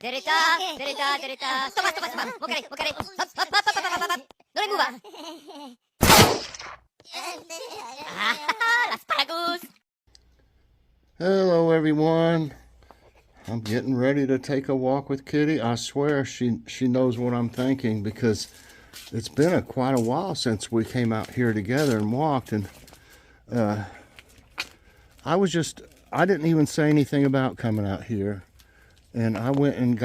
Derita, derita, derita. Toma, toma, toma. Mokare, mokare. Hop, hop, hop, hop, hop, hop, hop. No le mueva. Ah, asparagus. Hello everyone. I'm getting ready to take a walk with Kitty. I swear she knows what I'm thinking because it's been quite a while since we came out here together and walked, and I didn't even say anything about coming out here, and I went and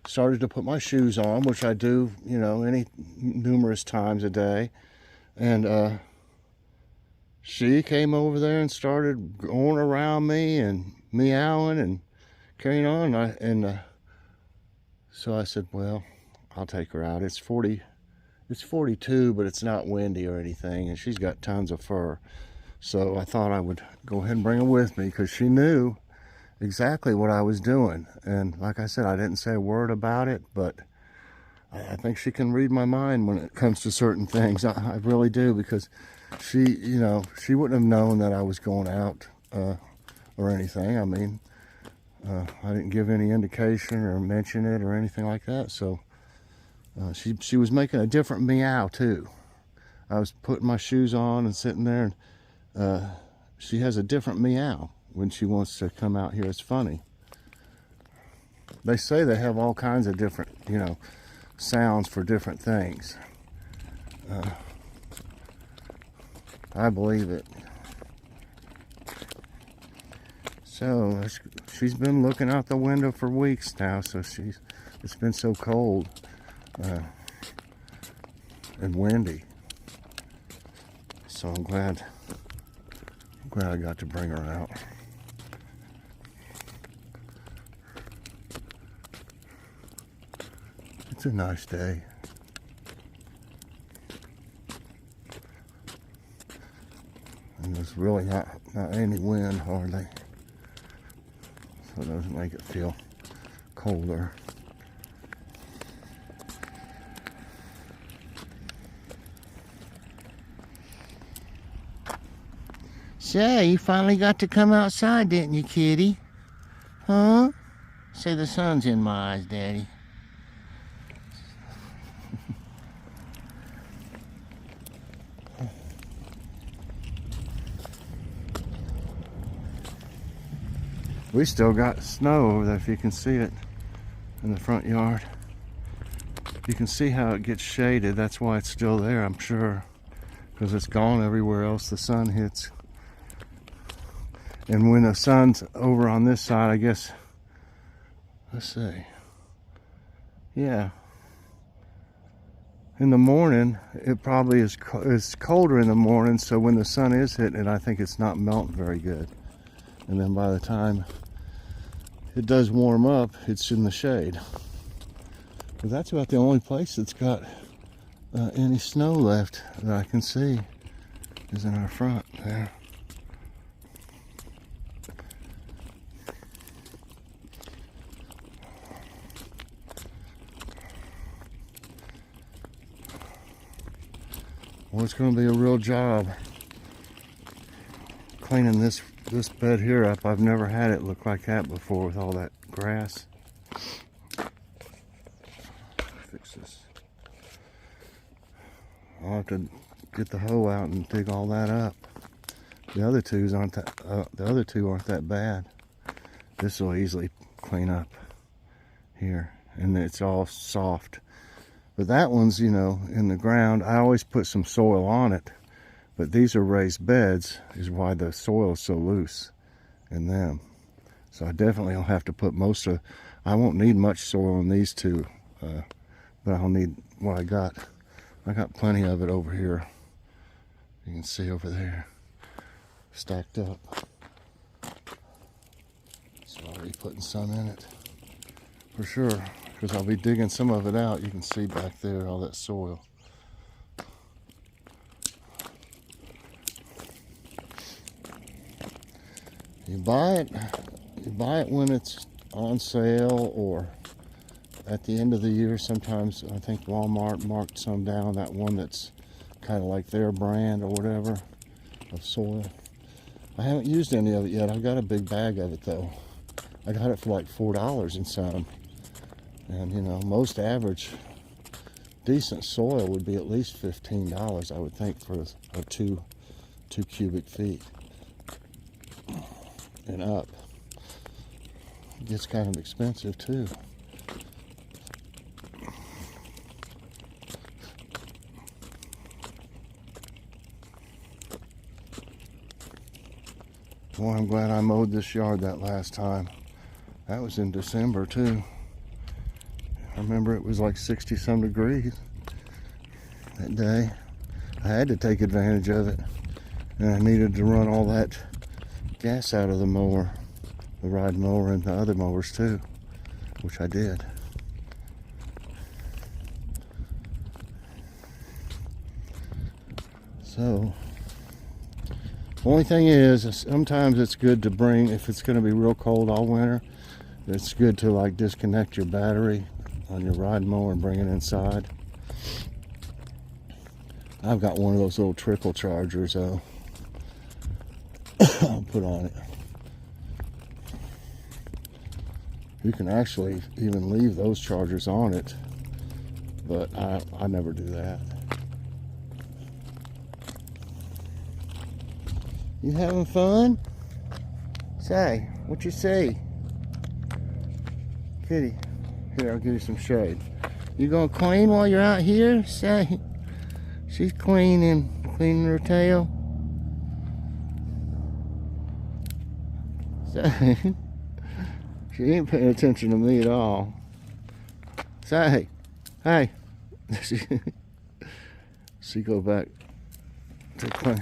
started to put my shoes on, which I do, numerous times a day, and she came over there and started going around me and meowing and carrying on. So I said, well, I'll take her out. It's 42, but it's not windy or anything, and she's got tons of fur. So I thought I would go ahead and bring her with me because she knew exactly what I was doing. And like I said, I didn't say a word about it, but I think she can read my mind when it comes to certain things. I really do, because she wouldn't have known that I was going out or anything. I mean, I didn't give any indication or mention it or anything like that. So she was making a different meow too. I was putting my shoes on and sitting there, and she has a different meow when she wants to come out here. It's funny. They say they have all kinds of different, sounds for different things. I believe it. So she's been looking out the window for weeks now. So it's been so cold and windy. So I'm glad I got to bring her out. It's a nice day. And there's really not any wind hardly. So it doesn't make it feel colder. So, you finally got to come outside, didn't you, Kitty? Huh? Say the sun's in my eyes, Daddy. We still got snow over there, if you can see it, in the front yard. You can see how it gets shaded. That's why it's still there, I'm sure, because it's gone everywhere else the sun hits. And when the sun's over on this side, I guess, let's see, yeah, in the morning it probably is colder in the morning, so when the sun is hitting it, I think it's not melting very good. And then by the time it does warm up, it's in the shade. But that's about the only place that's got any snow left that I can see is in our front there. Well, it's going to be a real job cleaning this bed here up. I've never had it look like that before with all that grass. Fix this. I'll have to get the hoe out and dig all that up. The other two aren't that bad. This will easily clean up here, and it's all soft. But that one's, in the ground. I always put some soil on it, but these are raised beds, is why the soil is so loose in them. So I definitely will have to put I won't need much soil in these two, but I'll need what I got. I got plenty of it over here. You can see over there, stacked up. So I'll be putting some in it, for sure, because I'll be digging some of it out. You can see back there all that soil. You buy it when it's on sale or at the end of the year. Sometimes I think Walmart marked some down, that one that's kind of like their brand or whatever of soil. I haven't used any of it yet. I've got a big bag of it though. I got it for like $4 in some. And you know, most average decent soil would be at least $15, I would think, for a two cubic feet and up. It gets kind of expensive too. Well, I'm glad I mowed this yard that last time. That was in December too. I remember it was like 60 some degrees that day. I had to take advantage of it, and I needed to run all that gas out of the mower, the ride mower and the other mowers too, which I did. So, only thing is sometimes it's good to bring, if it's going to be real cold all winter, it's good to like disconnect your battery on your ride mower and bring it inside. I've got one of those little trickle chargers though. I'll put on it. You can actually even leave those chargers on it, but I never do that. You having fun? Say, what you say? Kitty, here, I'll give you some shade. You gonna clean while you're out here? Say, she's cleaning her tail. Say, she ain't paying attention to me at all. Say, hey. She go back to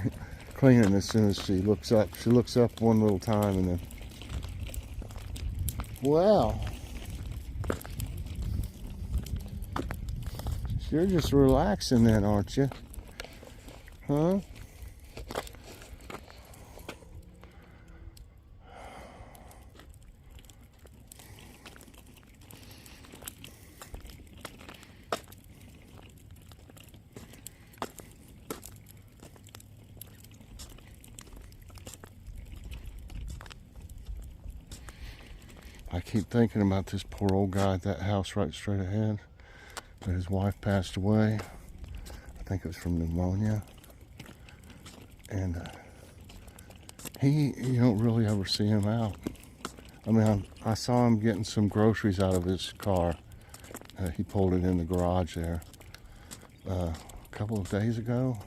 cleaning as soon as she looks up. She looks up one little time and then, well, you're just relaxing then, aren't you? Huh? I keep thinking about this poor old guy at that house right straight ahead. That his wife passed away. I think it was from pneumonia. And you don't really ever see him out. I mean, I saw him getting some groceries out of his car. He pulled it in the garage there a couple of days ago.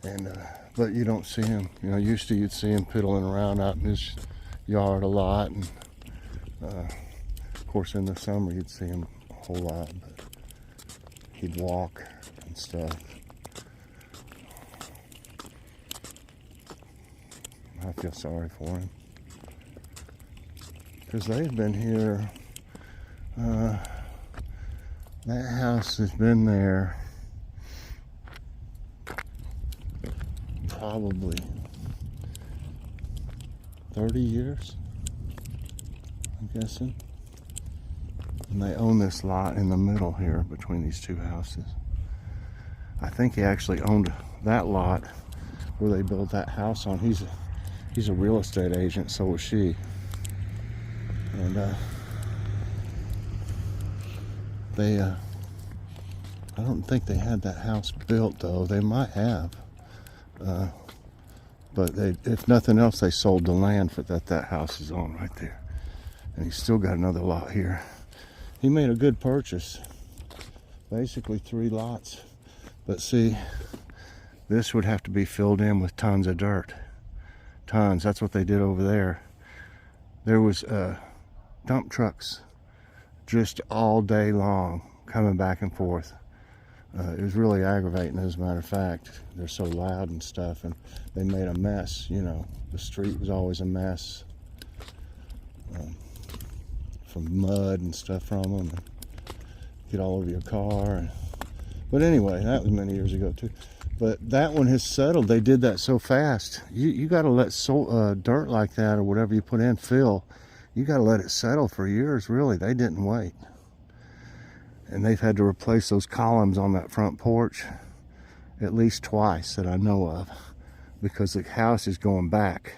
And but you don't see him. You know, used to you'd see him piddling around out in his yard a lot, and of course in the summer you'd see him a whole lot, but he'd walk and stuff. I feel sorry for him because they've been here. That house has been there probably 30 years, I'm guessing. And they own this lot in the middle here between these two houses. I think he actually owned that lot where they built that house on. He's a real estate agent, so was she. And I don't think they had that house built though. They might have. But if nothing else, they sold the land for that house is on right there. And he's still got another lot here. He made a good purchase. Basically 3 lots. But see, this would have to be filled in with tons of dirt. Tons, that's what they did over there. There was dump trucks just all day long coming back and forth. It was really aggravating, as a matter of fact. They're so loud and stuff, and they made a mess, you know. The street was always a mess. From mud and stuff from them. And get all over your car. But anyway, that was many years ago too. But that one has settled. They did that so fast. You got to let dirt like that or whatever you put in fill. You got to let it settle for years, really. They didn't wait. And they've had to replace those columns on that front porch at least twice that I know of, because the house is going back.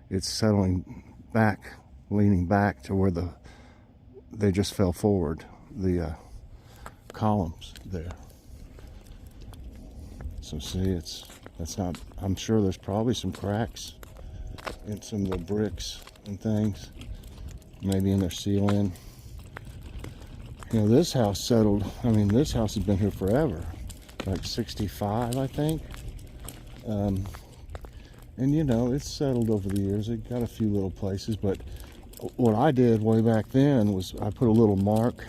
It's settling back, leaning back to where they just fell forward, the columns there. So see, that's not, I'm sure there's probably some cracks in some of the bricks and things, maybe in their ceiling. You know, this house settled, I mean, this house has been here forever, like 65, I think. And you know, it's settled over the years. It got a few little places, but what I did way back then was I put a little mark,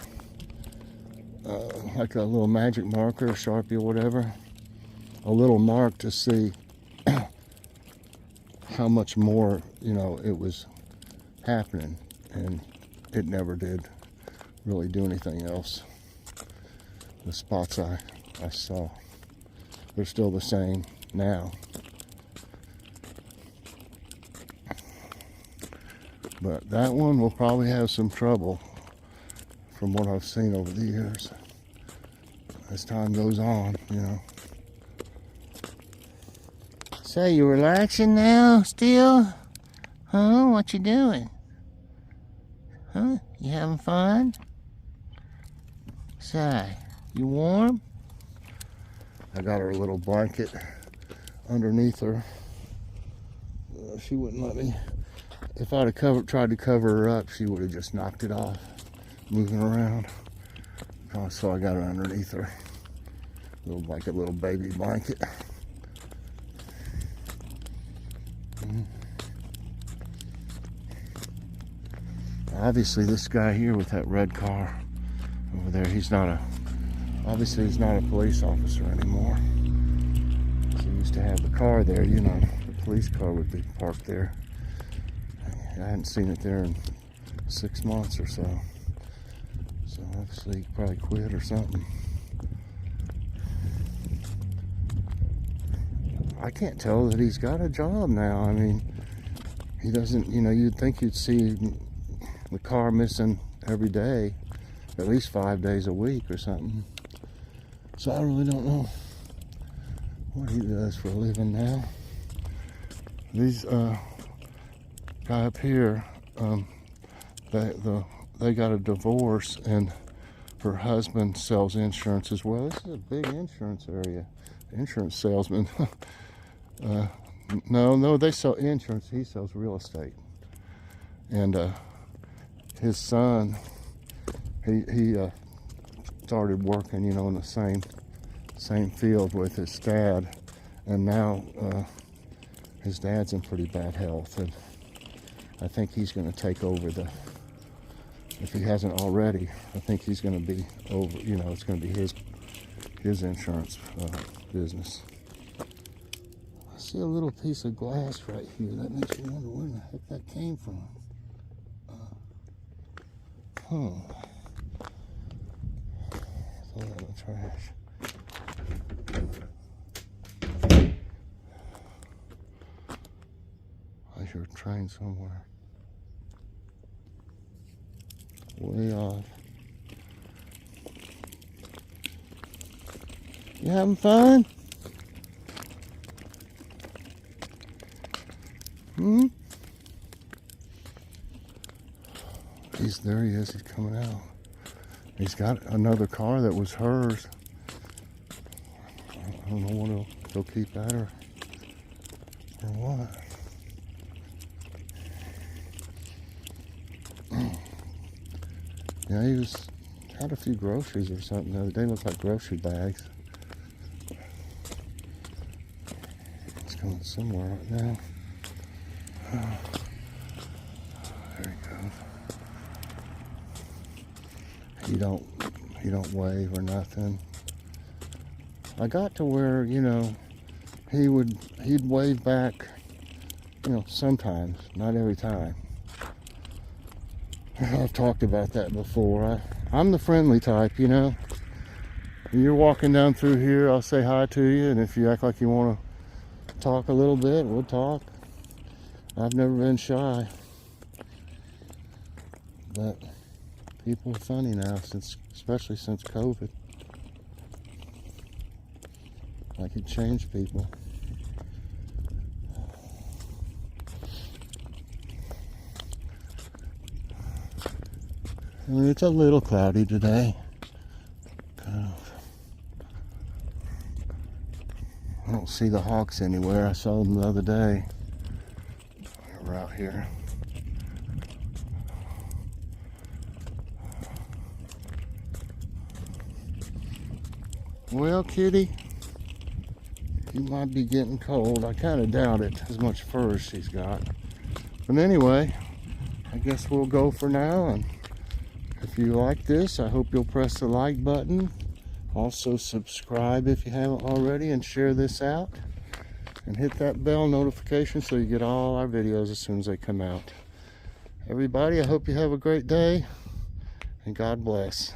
like a little magic marker, Sharpie or whatever, a little mark to see how much more, you know, it was happening, and it never did really do anything else. The spots I saw, they're still the same now. But that one will probably have some trouble from what I've seen over the years. As time goes on, you know. So you relaxing now still? Huh? What you doing? Huh? You having fun? Say, you warm? I got her a little blanket underneath her. She wouldn't let me. If I'd have tried to cover her up, she would have just knocked it off, moving around. So I got her underneath her. Like a little baby blanket. Obviously this guy here with that red car over there, obviously he's not a police officer anymore. So he used to have the car there, you know, the police car would be parked there. I hadn't seen it there in 6 months or so. So obviously he probably quit or something. I can't tell that he's got a job now. I mean, he doesn't, you know, you'd think you'd see the car missing every day, at least 5 days a week or something. So I really don't know what he does for a living now. These guy up here, they got a divorce, and her husband sells insurance as well. This is a big insurance area. Insurance salesman. No, they sell insurance. He sells real estate. And his son, he started working, you know, in the same field with his dad, and now his dad's in pretty bad health, and I think he's going to take over if he hasn't already, I think he's going to be over, you know, it's going to be his insurance business. I see a little piece of glass right here. That makes me wonder where the heck that came from. Throw that in the trash. I hear a train somewhere. Way off. You having fun? There he is, he's coming out. He's got another car that was hers. I don't know what he'll keep at her or what. Yeah, he had a few groceries or something the other day. Looked like grocery bags. It's going somewhere right now. There he goes. He don't wave or nothing. I got to where, you know, he'd wave back, you know, sometimes, not every time. I've talked about that before. I'm the friendly type, you know. When you're walking down through here, I'll say hi to you, and if you act like you want to talk a little bit, we'll talk. I've never been shy. But people are funny now, especially since COVID. Like it changed people. I mean, it's a little cloudy today. Kind of. I don't see the hawks anywhere. I saw them the other day. We're out here. Well, kitty, you might be getting cold. I kind of doubt it, as much fur as she's got. But anyway, I guess we'll go for now. And if you like this, I hope you'll press the like button. Also subscribe if you haven't already, and share this out. And hit that bell notification so you get all our videos as soon as they come out. Everybody, I hope you have a great day, and God bless.